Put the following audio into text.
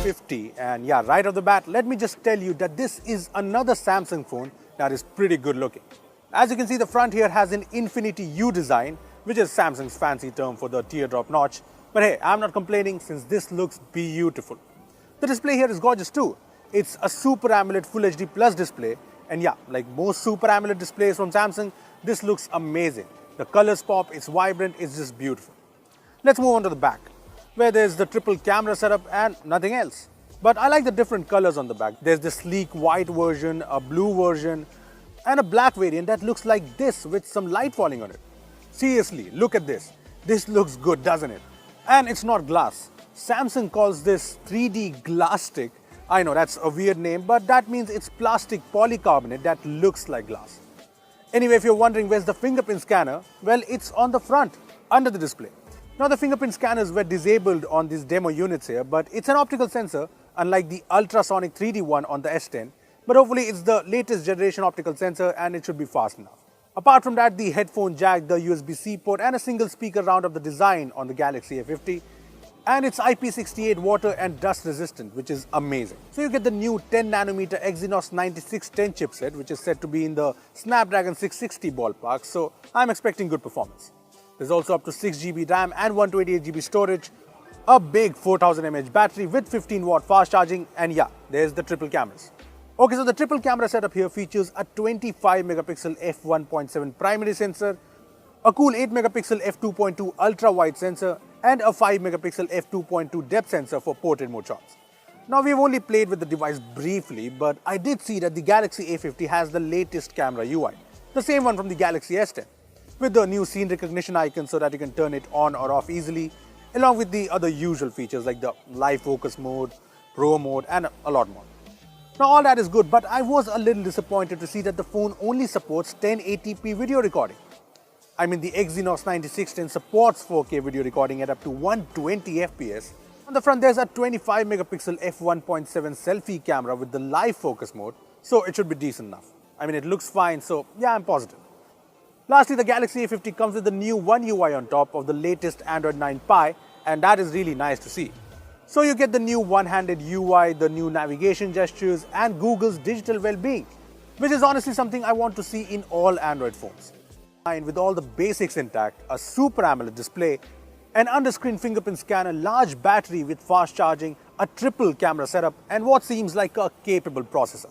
A50, and yeah, right off the bat, let me just tell you that this is another Samsung phone that is pretty good looking. As you can see, the front here has an Infinity U design, which is Samsung's fancy term for the teardrop notch. But hey, I'm not complaining since this looks beautiful. The display here is gorgeous too. It's a Super AMOLED Full HD Plus display, and yeah, like most Super AMOLED displays from Samsung, this looks amazing. The colors pop, it's vibrant, it's just beautiful. Let's move on to the back, where there's the triple camera setup and nothing else. But I like the different colors on the back. There's the sleek white version, a blue version, and a black variant that looks like this with some light falling on it. Seriously, look at this. This looks good, doesn't it? And it's not glass. Samsung calls this 3D glass stick. I know that's a weird name, but that means it's plastic polycarbonate that looks like glass. Anyway, if you're wondering where's the fingerprint scanner, well, it's on the front, under the display. Now, the fingerprint scanners were disabled on these demo units here, but it's an optical sensor, unlike the ultrasonic 3D one on the S10. But hopefully, it's the latest generation optical sensor and it should be fast enough. Apart from that, the headphone jack, the USB-C port, and a single speaker round up the design on the Galaxy A50. And it's IP68 water and dust resistant, which is amazing. So you get the new 10nm Exynos 9610 chipset, which is said to be in the Snapdragon 660 ballpark, so I'm expecting good performance. There's also up to 6GB RAM and 128GB storage, a big 4000 mAh battery with 15W fast charging, and yeah, there's the triple cameras. Okay, so the triple camera setup here features a 25MP f1.7 primary sensor, a cool 8MP f2.2 ultra-wide sensor, and a 5MP f2.2 depth sensor for portrait mode shots. Now, we've only played with the device briefly, but I did see that the Galaxy A50 has the latest camera UI, the same one from the Galaxy S10, with the new scene recognition icon so that you can turn it on or off easily, along with the other usual features like the live focus mode, pro mode, and a lot more. Now, all that is good, but I was a little disappointed to see that the phone only supports 1080p video recording. I mean, the Exynos 9610 supports 4K video recording at up to 120fps. On the front, there's a 25MP f1.7 selfie camera with the live focus mode, so it should be decent enough. I mean, it looks fine, so yeah, I'm positive. Lastly, the Galaxy A50 comes with the new One UI on top of the latest Android 9 Pie, and that is really nice to see. So you get the new one-handed UI, the new navigation gestures, and Google's digital well-being, which is honestly something I want to see in all Android phones. And with all the basics intact, a Super AMOLED display, an under-screen fingerprint scanner, large battery with fast charging, a triple camera setup, and what seems like a capable processor.